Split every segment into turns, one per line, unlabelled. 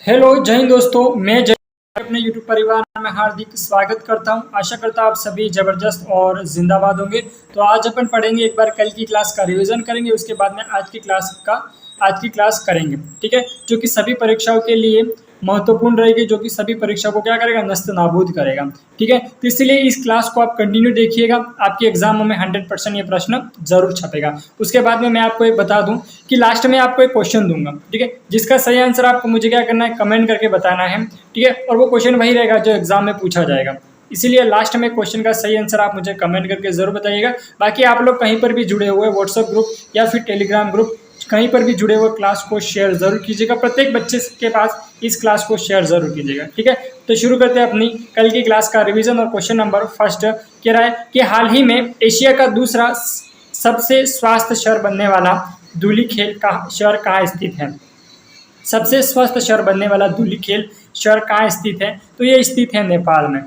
Hello जय हिंद दोस्तों, मैं जय अपने यूट्यूब परिवार में हार्दिक स्वागत करता हूं। आशा करता हूं आप सभी जबरदस्त और जिंदाबाद होंगे। तो आज अपन पढ़ेंगे, एक बार कल की क्लास का रिवीजन करेंगे, उसके बाद में आज की क्लास करेंगे। ठीक है, जो कि सभी परीक्षाओं के लिए महत्वपूर्ण रहेगी, जो कि सभी परीक्षा को क्या करेगा, नस्त नाबूद करेगा। ठीक है, तो इसलिए इस क्लास को आप कंटिन्यू देखिएगा, आपके एग्जामों में 100% ये प्रश्न जरूर छपेगा। उसके बाद में मैं आपको एक बता दूं कि लास्ट में आपको एक क्वेश्चन दूंगा, ठीक है, जिसका सही आंसर आपको मुझे क्या करना है, कमेंट करके बताना है। ठीक है, और वो क्वेश्चन वही रहेगा जो एग्जाम में पूछा जाएगा। इसीलिए लास्ट में क्वेश्चन का सही आंसर आप मुझे कमेंट करके जरूर बताइएगा। बाकी आप लोग कहीं पर भी जुड़े हुए, व्हाट्सएप ग्रुप या फिर टेलीग्राम ग्रुप, कहीं पर भी जुड़े हुए, क्लास को शेयर जरूर कीजिएगा। प्रत्येक बच्चे के पास इस क्लास को शेयर जरूर कीजिएगा। ठीक है, तो शुरू करते हैं अपनी कल की क्लास का रिवीजन। और क्वेश्चन नंबर फर्स्ट कह रहा है कि हाल ही में एशिया का दूसरा सबसे स्वास्थ्य शहर बनने वाला धूलिखेल का शहर कहाँ स्थित है। सबसे स्वस्थ शहर बनने वाला धूलिखेल शहर कहाँ स्थित है, तो ये स्थित है नेपाल में।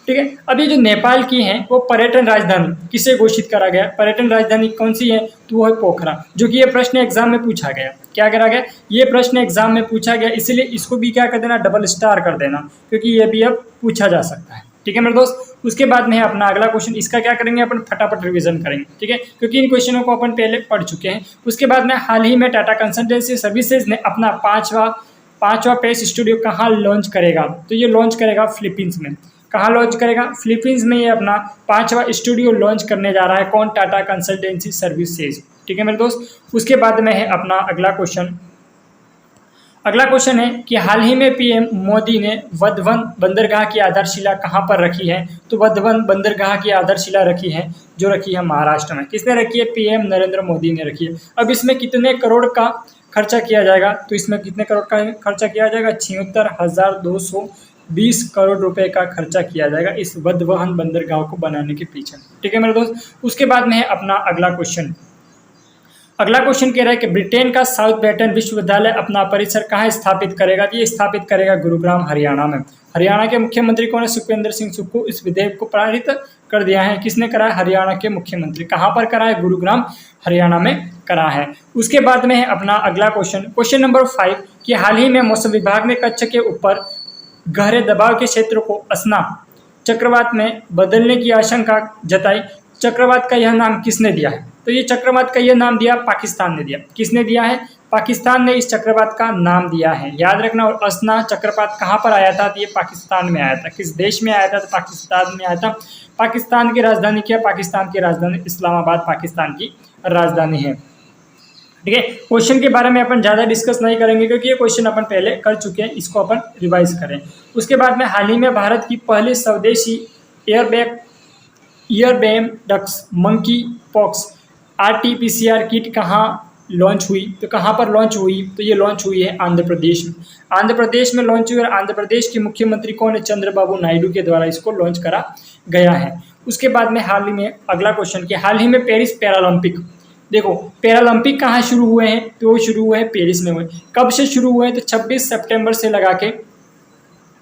ठीक है, अब ये जो नेपाल की है वो पर्यटन राजधानी किसे घोषित करा गया, पर्यटन राजधानी कौन सी है, तो वो है पोखरा। जो कि ये प्रश्न एग्जाम में पूछा गया, क्या करा गया, ये प्रश्न एग्जाम में पूछा गया, इसलिए इसको भी क्या कर देना, डबल स्टार कर देना, क्योंकि ये भी अब पूछा जा सकता है। ठीक है मेरे दोस्त, उसके बाद में अपना अगला क्वेश्चन, इसका क्या करेंगे, अपन फटाफट रिवीजन करेंगे। ठीक है, क्योंकि इन क्वेश्चनों को अपन पहले पढ़ चुके हैं। उसके बाद में हाल ही में टाटा कंसल्टेंसी सर्विसेज ने अपना पांचवा पेस स्टूडियो कहाँ लॉन्च करेगा, तो ये लॉन्च करेगा फिलीपींस में। कहाँ लॉन्च करेगा, फिलीपींस में ये अपना 5वां स्टूडियो लॉन्च करने जा रहा है। कौन, टाटा कंसल्टेंसी सर्विसेज। ठीक है मेरे दोस्त, उसके बाद में है अपना अगला क्वेश्चन। अगला क्वेश्चन है कि हाल ही में पीएम मोदी ने वधवन बंदरगाह की आधारशिला कहाँ पर रखी है, तो वधवन बंदरगाह की आधारशिला रखी है, जो रखी है महाराष्ट्र में। किसने रखी है, पीएम नरेंद्र मोदी ने रखी है। अब इसमें कितने करोड़ का खर्चा किया जाएगा, तो इसमें कितने करोड़ का खर्चा किया जाएगा, 76,220 करोड़ रुपए का खर्चा किया जाएगा इस वधवन बंदरगाह को बनाने के पीछे। ठीक है मेरे दोस्त, उसके बाद में है अपना अगला क्वेश्चन। अगला क्वेश्चन कह रहा है कि ब्रिटेन का साउथम्पटन विश्वविद्यालय अपना परिसर कहाँ स्थापित करेगा, तो ये स्थापित करेगा गुरुग्राम हरियाणा में। हरियाणा के मुख्यमंत्री कौन है, सुखविंदर सिंह सुक्खू इस विधेयक को पारित कर दिया है। किसने करा है, हरियाणा के मुख्यमंत्री। कहाँ पर करा है, गुरुग्राम हरियाणा में करा है। उसके बाद में है अपना अगला क्वेश्चन, क्वेश्चन नंबर 5 कि हाल ही में मौसम विभाग ने कच्छ के ऊपर गहरे दबाव के क्षेत्र को असना चक्रवात में बदलने की आशंका जताई। चक्रवात का यह नाम किसने दिया है, तो ये चक्रवात का यह नाम दिया पाकिस्तान ने दिया। किसने दिया है, पाकिस्तान ने इस चक्रवात का नाम दिया है, याद रखना। और असना चक्रवात कहाँ पर आया था, तो ये पाकिस्तान में आया था। किस देश में आया था, तो पाकिस्तान में आया था। पाकिस्तान की राजधानी क्या, पाकिस्तान की राजधानी इस्लामाबाद पाकिस्तान की राजधानी है। ठीक है, क्वेश्चन के बारे में अपन ज़्यादा डिस्कस नहीं करेंगे, क्योंकि ये क्वेश्चन अपन पहले कर चुके हैं, इसको अपन रिवाइज करें। उसके बाद में हाल ही में भारत की पहली स्वदेशी ईयरबेम डक्स मंकी पॉक्स RT-PCR किट कहाँ लॉन्च हुई, तो कहाँ पर लॉन्च हुई, तो ये लॉन्च हुई है आंध्र प्रदेश में। आंध्र प्रदेश में लॉन्च हुई, और आंध्र प्रदेश के मुख्यमंत्री कौन है, चंद्रबाबू नायडू के द्वारा इसको लॉन्च करा गया है। उसके बाद में हाल ही में अगला क्वेश्चन कि हाल ही में पेरिस पैरालंपिक, देखो पैरालंपिक कहाँ शुरू हुए हैं, तो वो शुरू हुए हैं पेरिस में हुए। कब से शुरू हुए हैं, तो 26 सितंबर से लगा के,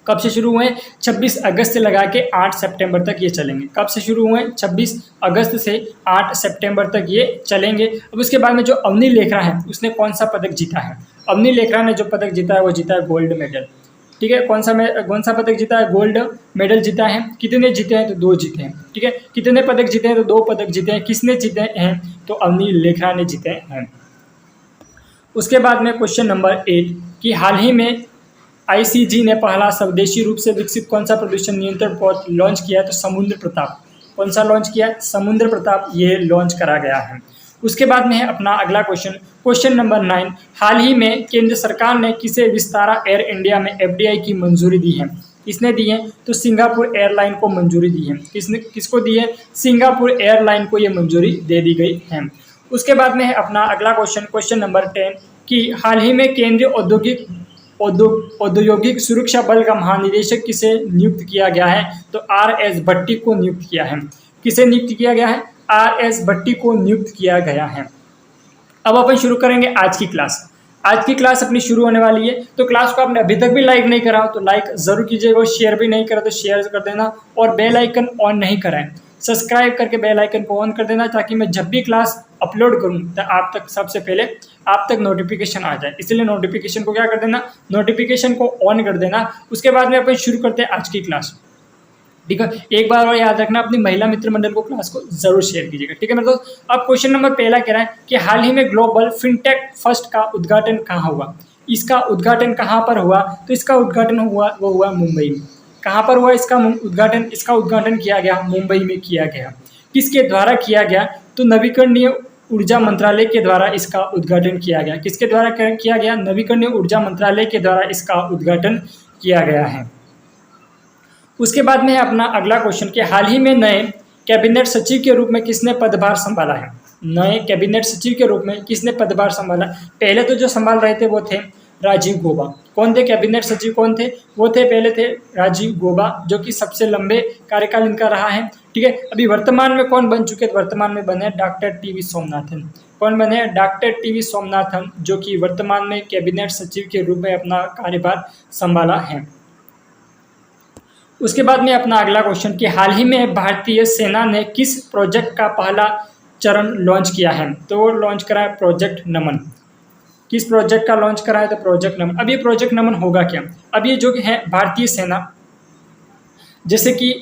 कब से शुरू हुए, 26 अगस्त से लगा के 8 सितंबर तक ये चलेंगे। कब से शुरू हुए, 26 अगस्त से 8 सितंबर तक ये चलेंगे। अब उसके बाद में जो अवनी लेखरा है, उसने कौन सा पदक जीता है, अवनी लेखरा ने जो पदक जीता है वो जीता है गोल्ड मेडल। ठीक है, कौन सा पदक जीता है, गोल्ड मेडल जीता है। कितने जीते हैं, तो 2 जीते हैं। ठीक है, कितने पदक जीते हैं, तो 2 पदक जीते हैं। किसने जीते हैं, तो अवनी लेखरा ने जीते हैं। उसके बाद में क्वेश्चन नंबर 8 कि हाल ही में ICG ने पहला स्वदेशी रूप से विकसित कौन सा प्रदूषण नियंत्रण पौध लॉन्च किया है, तो समुद्र प्रताप। कौन सा लॉन्च किया है, समुद्र प्रताप ये लॉन्च करा गया है। उसके बाद में है अपना अगला क्वेश्चन, क्वेश्चन नंबर 9 हाल ही में केंद्र सरकार ने किसे विस्तारा एयर इंडिया में FDI की मंजूरी दी है, किसने दी है, तो सिंगापुर एयरलाइन को मंजूरी दी है। किसको दी है, सिंगापुर एयरलाइन को ये मंजूरी दे दी गई है। उसके बाद में है अपना अगला क्वेश्चन, क्वेश्चन नंबर 10 कि हाल ही में केंद्रीय औद्योगिक सुरक्षा बल का महानिदेशक किसे नियुक्त किया गया है, तो RS भट्टी को नियुक्त किया है। किसे नियुक्त किया गया है, RS भट्टी को नियुक्त किया गया है। अब अपन शुरू करेंगे आज की क्लास। आज की क्लास अपनी शुरू होने वाली है, तो क्लास को आपने अभी तक भी लाइक नहीं करा हो तो लाइक जरूर कीजिएगा, और शेयर भी नहीं करा तो शेयर कर देना, और बेल आइकन ऑन नहीं करा है सब्सक्राइब करके बेल आइकन को ऑन कर देना, ताकि मैं जब भी क्लास अपलोड करूं तो आप तक सबसे पहले आप तक नोटिफिकेशन आ जाए। इसलिए नोटिफिकेशन को क्या कर देना, नोटिफिकेशन को ऑन कर देना। उसके बाद में अपन शुरू करते हैं आज की क्लास। ठीक है, एक बार और याद रखना, अपनी महिला मित्र मंडल को क्लास को जरूर शेयर कीजिएगा। ठीक है मेरे दोस्त, अब क्वेश्चन नंबर पहला कह रहा है कि हाल ही में ग्लोबल फिनटेक फर्स्ट का उद्घाटन कहाँ हुआ। इसका उद्घाटन कहाँ पर हुआ, तो इसका उद्घाटन हुआ वो हुआ मुंबई में। कहाँ पर हुआ इसका उद्घाटन, इसका उद्घाटन किया गया मुंबई में किया गया। किसके द्वारा किया गया, तो नवीकरणीय ऊर्जा मंत्रालय के द्वारा इसका उद्घाटन किया गया। किसके द्वारा किया गया, नवीकरणीय ऊर्जा मंत्रालय के द्वारा इसका उद्घाटन किया गया है। उसके बाद में है अपना अगला क्वेश्चन कि हाल ही में नए कैबिनेट सचिव के रूप में किसने पदभार संभाला है। नए कैबिनेट सचिव के रूप में किसने पदभार संभाला। पहले तो जो संभाल रहे थे वो थे राजीव गौबा। कौन थे कैबिनेट सचिव, कौन थे, वो थे पहले थे राजीव गौबा, जो कि सबसे लंबे कार्यकाल इनका रहा है। ठीक है, अभी वर्तमान में कौन बन चुके, वर्तमान में बने डॉक्टर टी.वी. सोमनाथन। कौन बने, डॉक्टर टी.वी. सोमनाथन, जो कि वर्तमान में कैबिनेट सचिव के रूप में अपना कार्यभार संभाला है। उसके बाद में अपना अगला क्वेश्चन कि हाल ही में भारतीय सेना ने किस प्रोजेक्ट का पहला चरण लॉन्च किया है, तो वो लॉन्च करा है प्रोजेक्ट नमन। किस प्रोजेक्ट का लॉन्च करा है, तो प्रोजेक्ट नमन। अब ये प्रोजेक्ट नमन होगा क्या, अब ये जो है भारतीय सेना, जैसे कि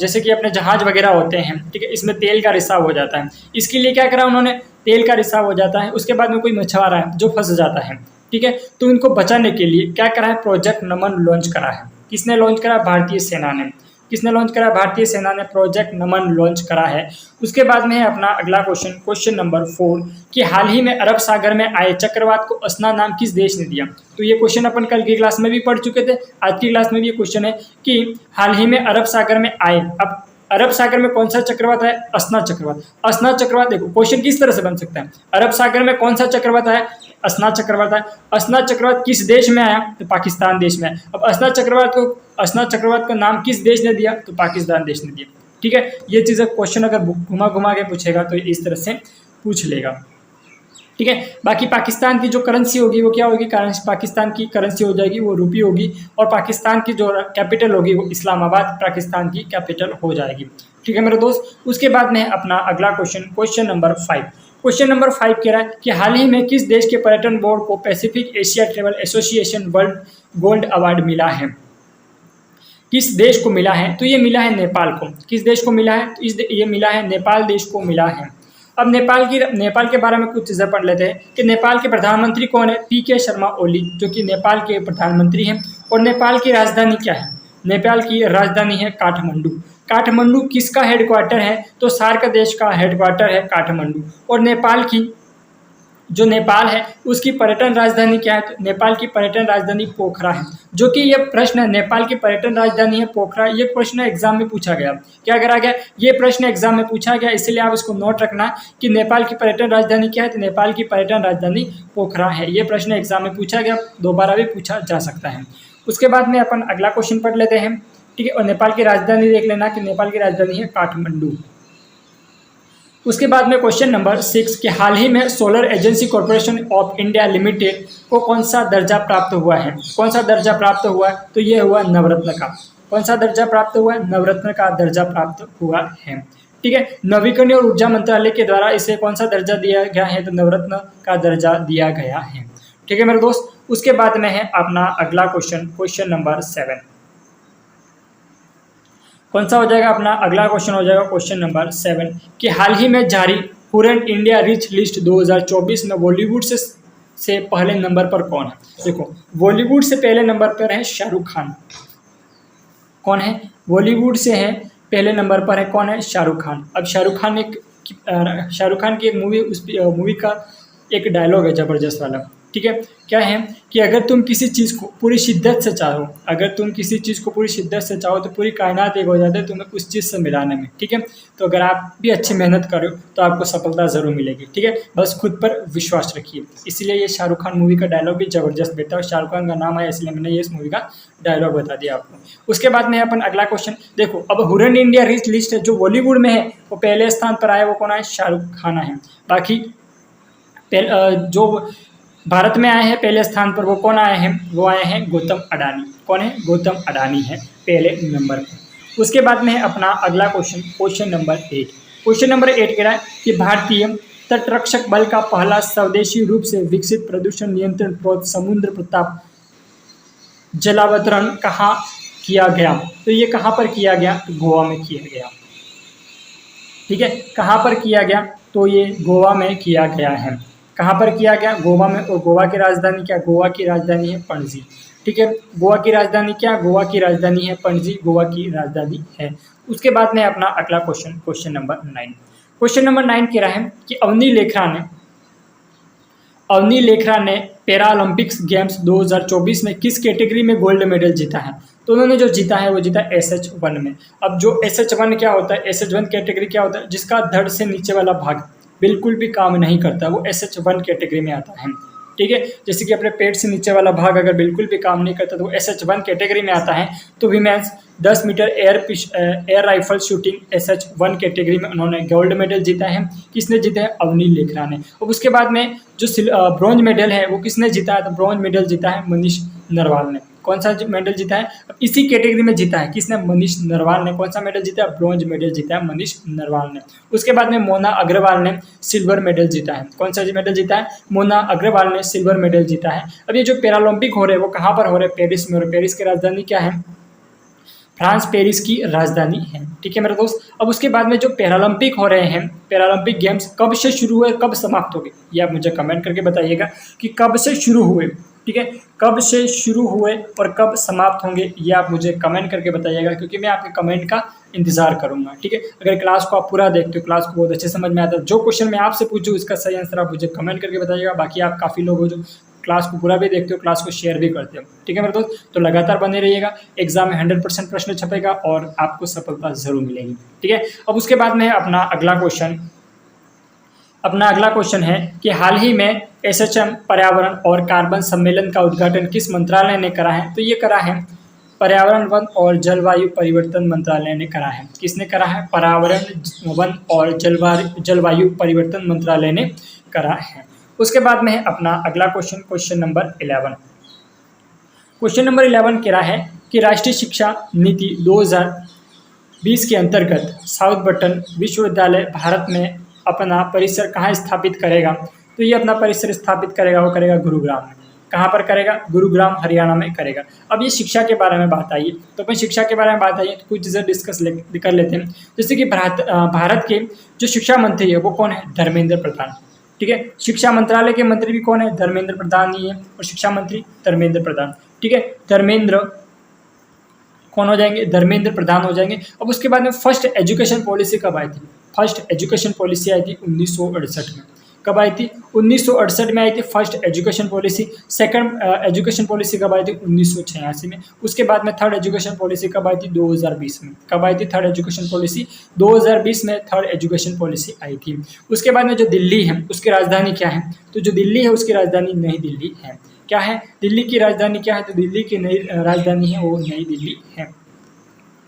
जैसे कि अपने जहाज वगैरह होते हैं, ठीक है, इसमें तेल का रिसाव हो जाता है। इसके लिए क्या करा उन्होंने, तेल का रिसाव हो जाता है, उसके बाद में कोई मछुआरा है जो फंस जाता है, ठीक है, तो इनको बचाने के लिए क्या करा है, प्रोजेक्ट नमन लॉन्च करा है। किसने लॉन्च करा, भारतीय सेना ने। किसने लॉन्च करा, भारतीय सेना ने प्रोजेक्ट नमन लॉन्च करा है। उसके बाद में है अपना अगला क्वेश्चन, क्वेश्चन नंबर 4 कि हाल ही में अरब सागर में आए चक्रवात को अस्ना नाम किस देश ने दिया। तो ये क्वेश्चन अपन कल की क्लास में भी पढ़ चुके थे, आज की क्लास में भी ये क्वेश्चन है कि हाल ही में अरब सागर में आए, अब अरब सागर में कौन सा चक्रवात है, अस्ना चक्रवात। अस्ना चक्रवात, देखो क्वेश्चन किस तरह से बन सकता है, अरब सागर में कौन सा चक्रवात है, अस्ना चक्रवात है। अस्ना चक्रवात किस देश में आया, तो पाकिस्तान देश में। अब अस्ना चक्रवात का नाम किस देश ने दिया, तो पाकिस्तान देश ने दिया। ठीक है, ये चीज़ें क्वेश्चन अगर घुमा घुमा के पूछेगा तो इस तरह से पूछ लेगा। ठीक है, बाकी पाकिस्तान की जो करेंसी होगी वो क्या होगी, पाकिस्तान की करेंसी हो जाएगी वो रुपी होगी, और पाकिस्तान की जो कैपिटल होगी वो इस्लामाबाद पाकिस्तान की कैपिटल हो जाएगी। ठीक है मेरे दोस्त, उसके बाद में अपना अगला question, question number 5। Question number 5 कह रहा है कि हाल ही में किस देश के पर्यटन बोर्ड को Pacific Asia travel association world gold award मिला है। किस देश को मिला है, तो ये मिला है नेपाल को। किस देश को मिला है, तो ये मिला है नेपाल देश को मिला है। अब नेपाल के बारे में कुछ चीज़ें पढ़ लेते हैं कि नेपाल के प्रधानमंत्री कौन है, पी.के. शर्मा ओली, जो कि नेपाल के प्रधानमंत्री हैं। और नेपाल की राजधानी क्या है, नेपाल की राजधानी है काठमांडू। काठमांडू किसका हेडक्वार्टर है, तो सार्क देश का हेडक्वार्टर है काठमांडू। और नेपाल की जो नेपाल है उसकी पर्यटन राजधानी क्या है, तो नेपाल की पर्यटन राजधानी पोखरा है। जो कि ये प्रश्न है, नेपाल की पर्यटन राजधानी है पोखरा, ये प्रश्न एग्जाम में पूछा गया। क्या करा गया, ये प्रश्न एग्जाम में पूछा गया, इसलिए आप इसको नोट रखना कि नेपाल की पर्यटन राजधानी क्या है, तो नेपाल की पर्यटन राजधानी पोखरा है। ये प्रश्न एग्जाम में पूछा गया, दोबारा भी पूछा जा सकता है। उसके बाद में अपन अगला क्वेश्चन पढ़ लेते हैं। ठीक है, और नेपाल की राजधानी देख लेना कि नेपाल की राजधानी है काठमांडू। उसके बाद में क्वेश्चन नंबर 6 कि हाल ही में solar agency corporation of India limited को कौन सा दर्जा प्राप्त हुआ है। कौन सा दर्जा प्राप्त हुआ है, तो ये हुआ नवरत्न का। कौन सा दर्जा प्राप्त हुआ है, नवरत्न का दर्जा प्राप्त हुआ है। ठीक है, नवीकरणीय और ऊर्जा मंत्रालय के द्वारा इसे कौन सा दर्जा दिया गया है, तो नवरत्न का दर्जा दिया गया है। ठीक है मेरे दोस्त, उसके बाद में है अपना अगला क्वेश्चन, क्वेश्चन नंबर 7। कौन सा हो जाएगा, अपना अगला क्वेश्चन हो जाएगा क्वेश्चन नंबर 7 कि हाल ही में जारी कुरेंट इंडिया रिच लिस्ट 2024 में बॉलीवुड से पहले नंबर पर कौन है। देखो बॉलीवुड से पहले नंबर पर है शाहरुख खान। कौन है, बॉलीवुड से है पहले नंबर पर है कौन है, शाहरुख खान। अब शाहरुख खान की एक मूवी का एक डायलॉग है जबरदस्त वाला। ठीक है, क्या है कि अगर तुम किसी चीज़ को पूरी शिद्दत से चाहो, तो पूरी कायनात एक हो जाती है तुम्हें उस चीज़ से मिलाने में। ठीक है, तो अगर आप भी अच्छी मेहनत करो तो आपको सफलता ज़रूर मिलेगी। ठीक है, बस खुद पर विश्वास रखिए। इसलिए ये शाहरुख खान मूवी का डायलॉग भी ज़बरदस्त बेटा, और शाहरुख खान का नाम है इसलिए मैंने ये इस मूवी का डायलॉग बता दिया आपको। उसके बाद में अपन अगला क्वेश्चन देखो, अब हुरन इंडिया रिच लिस्ट है जो बॉलीवुड में है वो पहले स्थान पर आया, वो कौन है, शाहरुख खान है। बाकी जो भारत में आए हैं पहले स्थान पर, वो कौन आए हैं, वो आए हैं गौतम अडानी। कौन है, गौतम अडानी है पहले नंबर पर। उसके बाद में है अपना अगला question, question number 8। Question number 8 कह रहा है कि भारतीय तटरक्षक बल का पहला स्वदेशी रूप से विकसित प्रदूषण नियंत्रण समुद्र प्रताप जलावतरण कहाँ किया गया? तो ये कहाँ पर किया गया? तो गोवा में किया गया। ठीक है, कहाँ पर किया गया? तो ये गोवा में किया गया है। कहाँ पर किया गया? गोवा में। और गोवा की राजधानी क्या? गोवा की राजधानी है पणजी। ठीक है, गोवा की राजधानी क्या? गोवा की राजधानी है पणजी, गोवा की राजधानी है। उसके बाद में अपना अगला question, question number 9। Question number 9 कह रहा है कि अवनी लेखरा ने पैरा ओलंपिक्स गेम्स 2024 में किस कैटेगरी में गोल्ड मेडल जीता है? तो उन्होंने जो जीता है वो जीता SH1 में। अब जो SH1 क्या होता है? SH1 कैटेगरी क्या होता है? जिसका धड़ से नीचे वाला भाग बिल्कुल भी काम नहीं करता, वो SH1 कैटेगरी में आता है। ठीक है, जैसे कि अपने पेट से नीचे वाला भाग अगर बिल्कुल भी काम नहीं करता तो वो SH1 कैटेगरी में आता है। तो women's 10 metre air rifle shooting SH1 category में उन्होंने गोल्ड मेडल जीता है। किसने जीता है? अवनी लेखरा ने। और उसके बाद में जो ब्रॉन्ज मेडल है वो किसने जीता है? तो ब्रॉन्ज मेडल जीता है मनीष नरवाल ने। कौन सा मेडल जीता है? अब इसी कैटेगरी में जीता है। किसने? मनीष नरवाल ने। कौन सा मेडल जीता है? ब्रॉन्ज मेडल जीता है मनीष नरवाल ने। उसके बाद में मोना अग्रवाल ने सिल्वर मेडल जीता है। कौन सा मेडल जीता है? मोना अग्रवाल ने सिल्वर मेडल जीता है। अब ये जो पैरालंपिक हो रहे हैं वो कहाँ पर हो रहे हैं? पेरिस में हो रहे हैं। पेरिस की राजधानी क्या है? फ्रांस पेरिस की राजधानी है। ठीक है मेरे दोस्त। अब उसके बाद में जो पैरालंपिक हो रहे हैं, पैरालंपिक गेम्स कब से शुरू हुए, कब समाप्त हो गए, ये आप मुझे कमेंट करके बताइएगा कि कब से शुरू हुए। ठीक है, कब से शुरू हुए और कब समाप्त होंगे, ये आप मुझे कमेंट करके बताइएगा, क्योंकि मैं आपके कमेंट का इंतजार करूंगा। ठीक है, अगर क्लास को आप पूरा देखते हो, क्लास को बहुत अच्छे समझ में आता है, जो क्वेश्चन मैं आपसे पूछूँ इसका सही आंसर आप मुझे कमेंट करके बताइएगा। बाकी आप काफ़ी लोग हो जो क्लास को पूरा भी देखते हो, क्लास को शेयर भी करते हो। ठीक है मेरे दोस्त, तो लगातार बने रहिएगा। एग्जाम में 100% प्रश्न छपेगा और आपको सफलता जरूर मिलेगी। ठीक है, अब उसके बाद में अपना अगला क्वेश्चन है कि हाल ही में SHM पर्यावरण और कार्बन सम्मेलन का उद्घाटन किस मंत्रालय ने करा है? तो ये करा है पर्यावरण वन और जलवायु परिवर्तन मंत्रालय ने करा है। किसने करा है? पर्यावरण वन और जलवायु परिवर्तन मंत्रालय ने करा है। उसके बाद में है अपना अगला question, question number 11। Question number 11 कह रहा है कि राष्ट्रीय शिक्षा नीति 2020 के अंतर्गत साउथ बटन विश्वविद्यालय भारत में अपना परिसर कहाँ स्थापित करेगा? तो ये अपना परिसर स्थापित करेगा, वो करेगा गुरुग्राम में। कहाँ पर करेगा? गुरुग्राम हरियाणा में करेगा। अब ये शिक्षा के बारे में बात आई, तो अपन शिक्षा के बारे में बात आई तो कुछ चीज़ें डिस्कस कर लेते हैं। जैसे कि भारत के जो शिक्षा मंत्री है वो कौन है? धर्मेंद्र प्रधान। ठीक है, शिक्षा मंत्रालय के मंत्री भी कौन है? धर्मेंद्र प्रधान ही है। और शिक्षा मंत्री धर्मेंद्र प्रधान। ठीक है, धर्मेंद्र कौन हो जाएंगे? धर्मेंद्र प्रधान हो जाएंगे। अब उसके बाद में फर्स्ट एजुकेशन पॉलिसी कब आई थी? फर्स्ट एजुकेशन पॉलिसी आई थी 1968 में। कब आई थी? 1968 में आई थी first education policy. Second education policy कब आई थी? 1986 में। उसके बाद में थर्ड एजुकेशन पॉलिसी कब आई थी? 2020 में। कब आई थी थर्ड एजुकेशन पॉलिसी? 2020 में थर्ड एजुकेशन पॉलिसी आई थी। उसके बाद में जो दिल्ली है उसकी राजधानी क्या है? तो जो दिल्ली है उसकी राजधानी नई दिल्ली है। क्या है? दिल्ली की राजधानी क्या है? तो दिल्ली की नई राजधानी है वो नई दिल्ली है।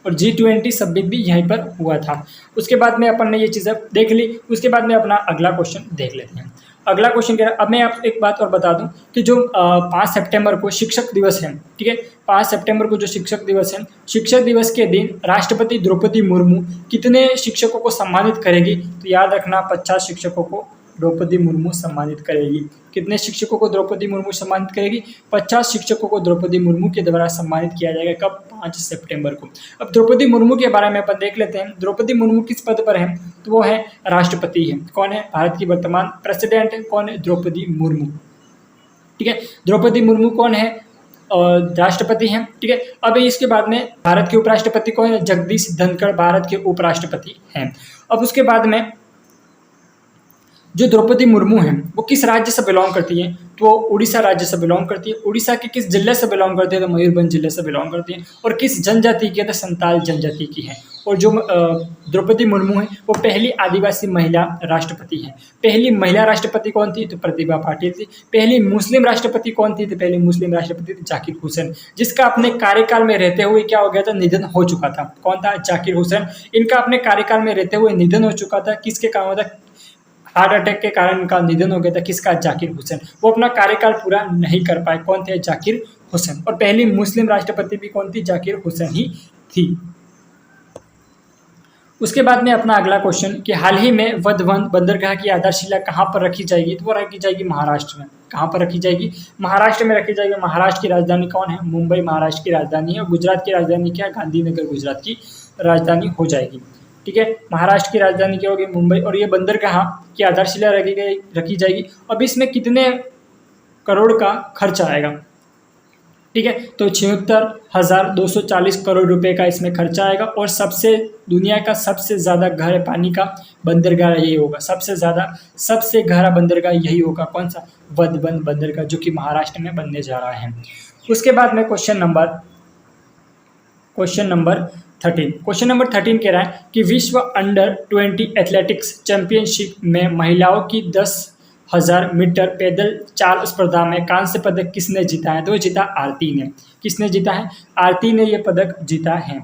और G20 समिट भी यहीं पर हुआ था। उसके बाद में अपन ने ये चीज़ें देख ली। उसके बाद में अपना अगला क्वेश्चन देख लेते हैं। अगला क्वेश्चन क्या है? अब मैं आपको एक बात और बता दूं कि जो 5 सितंबर को शिक्षक दिवस है, ठीक है, 5 सितंबर को जो शिक्षक दिवस है, शिक्षक दिवस के दिन राष्ट्रपति द्रौपदी मुर्मू कितने शिक्षकों को सम्मानित करेगी? तो याद रखना 50 शिक्षकों को द्रौपदी मुर्मू सम्मानित करेगी। कितने शिक्षकों को द्रौपदी मुर्मू सम्मानित करेगी? 50 शिक्षकों को द्रौपदी मुर्मू के द्वारा सम्मानित किया जाएगा। कब? 5 सितंबर को। अब द्रौपदी मुर्मू के बारे में अपन देख लेते हैं। द्रौपदी मुर्मू किस पद पर है? तो वो है राष्ट्रपति है। कौन है? भारत की वर्तमान प्रेसिडेंट है। कौन है? द्रौपदी मुर्मू। ठीक है, द्रौपदी मुर्मू कौन है? राष्ट्रपति हैं। ठीक है, अब इसके बाद में भारत के उपराष्ट्रपति कौन है? जगदीश धनखड़ भारत के उपराष्ट्रपति हैं। अब उसके बाद में जो द्रौपदी मुर्मू हैं वो किस राज्य से बिलोंग करती हैं? तो वो उड़ीसा राज्य से बिलोंग करती है। उड़ीसा के किस जिले से बिलोंग करती है? तो मयूरभंज जिले से बिलोंग करती है। और किस जनजाति की है? तो संताल जनजाति की है। और जो द्रौपदी मुर्मू है वो पहली आदिवासी महिला राष्ट्रपति है। पहली महिला राष्ट्रपति कौन थी? तो प्रतिभा पाटिल थी। पहली मुस्लिम राष्ट्रपति कौन थी? तो पहली मुस्लिम राष्ट्रपति थी जाकिर हुसैन, जिसका अपने कार्यकाल में रहते हुए क्या हो गया था? निधन हो चुका था। कौन था? जाकिर हुसैन। इनका अपने कार्यकाल में रहते हुए निधन हो चुका था। किसके कारण था? हार्ट अटैक के कारण इनका निधन हो गया था। किसका? जाकिर हुसैन। वो अपना कार्यकाल पूरा नहीं कर पाए। कौन थे? जाकिर हुसैन। और पहली मुस्लिम राष्ट्रपति भी कौन थी? जाकिर हुसैन ही थी। उसके बाद में अपना अगला क्वेश्चन कि हाल ही में वधवन बंदरगाह की आधारशिला कहाँ पर रखी जाएगी, तो वो रखी जाएगी महाराष्ट्र में। कहाँ पर रखी जाएगी? महाराष्ट्र में रखी जाएगी। महाराष्ट्र की राजधानी कौन है? मुंबई महाराष्ट्र की राजधानी है। और गुजरात की राजधानी क्या है? गांधीनगर गुजरात की राजधानी हो जाएगी। ठीक है, महाराष्ट्र की राजधानी क्या होगी? मुंबई। और ये बंदरगाह की आधारशिला रखी जाएगी। अब इसमें कितने करोड़ का खर्च आएगा? ठीक है, तो 76,240 करोड़ रुपए का इसमें खर्चा आएगा। और दुनिया का सबसे ज़्यादा गहरे पानी का बंदरगाह यही होगा। सबसे गहरा बंदरगाह यही होगा। कौन सा? वधवन बंदरगाह, जो कि महाराष्ट्र में बनने जा रहा है। उसके बाद में क्वेश्चन नंबर 13 कह रहा है कि विश्व अंडर-20 एथलेटिक्स चैंपियनशिप में महिलाओं की 10,000 मीटर पैदल चाल स्पर्धा में कांस्य पदक किसने जीता है? तो जीता आरती ने। किसने जीता है? आरती ने ये पदक जीता है।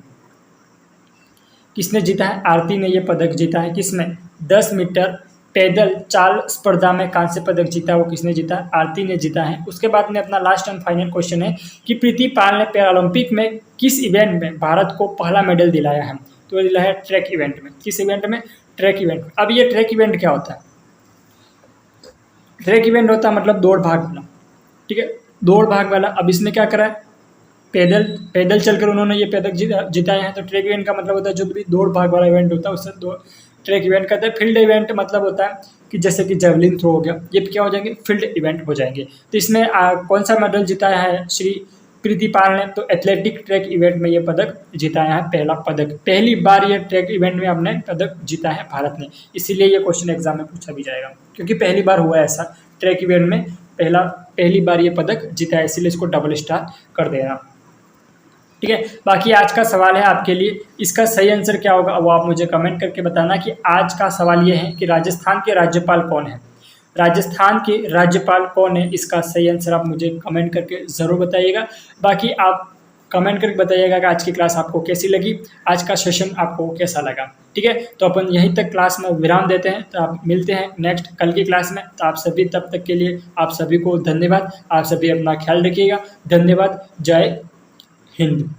किसने जीता है? आरती ने ये पदक जीता है। किसमें? 10 मीटर पैदल चाल स्पर्धा में कांस्य पदक जीता। वो किसने जीता? आरती ने जीता है। उसके बाद में अपना लास्ट एंड फाइनल क्वेश्चन है कि प्रीति पाल ने पैरालंपिक में किस इवेंट में भारत को पहला मेडल दिलाया है? तो दिलाया है ट्रैक इवेंट में। किस इवेंट में? ट्रैक इवेंट में। अब ये ट्रैक इवेंट क्या होता है? ट्रैक इवेंट होता है मतलब दौड़ भाग वाला। ठीक है, दौड़ भाग वाला। अब इसमें क्या करा है? पैदल चलकर उन्होंने ये पदक जिताए हैं। तो ट्रैक इवेंट का मतलब होता है जो भी दौड़ भाग वाला इवेंट होता है उससे ट्रैक इवेंट कहते हैं। फील्ड इवेंट मतलब होता है कि जैसे कि जेवलिन थ्रो हो गया, ये क्या हो जाएंगे? फील्ड इवेंट हो जाएंगे। तो इसमें कौन सा मेडल जिताया है श्री प्रीति पाल ने? तो एथलेटिक ट्रैक इवेंट में ये पदक जिताया है, पहला पदक। पहली बार ये ट्रैक इवेंट में हमने पदक जीता है भारत ने। इसीलिए ये क्वेश्चन एग्जाम में पूछा भी जाएगा, क्योंकि पहली बार हुआ है ऐसा ट्रैक इवेंट में पहली बार ये पदक जीता है, इसीलिए इसको डबल स्टार कर देना। ठीक है, बाकी आज का सवाल है आपके लिए, इसका सही आंसर क्या होगा वो आप मुझे कमेंट करके बताना। कि आज का सवाल ये है कि राजस्थान के राज्यपाल कौन है? राजस्थान के राज्यपाल कौन है? इसका सही आंसर आप मुझे कमेंट करके ज़रूर बताइएगा। बाकी आप कमेंट करके बताइएगा कि आज की क्लास आपको कैसी लगी, आज का सेशन आपको कैसा लगा। ठीक है, तो अपन यहीं तक क्लास में विराम देते हैं। तो आप मिलते हैं नेक्स्ट कल की क्लास में। तो आप सभी तब तक के लिए आप सभी को धन्यवाद। आप सभी अपना ख्याल रखिएगा। धन्यवाद। जय हिंद।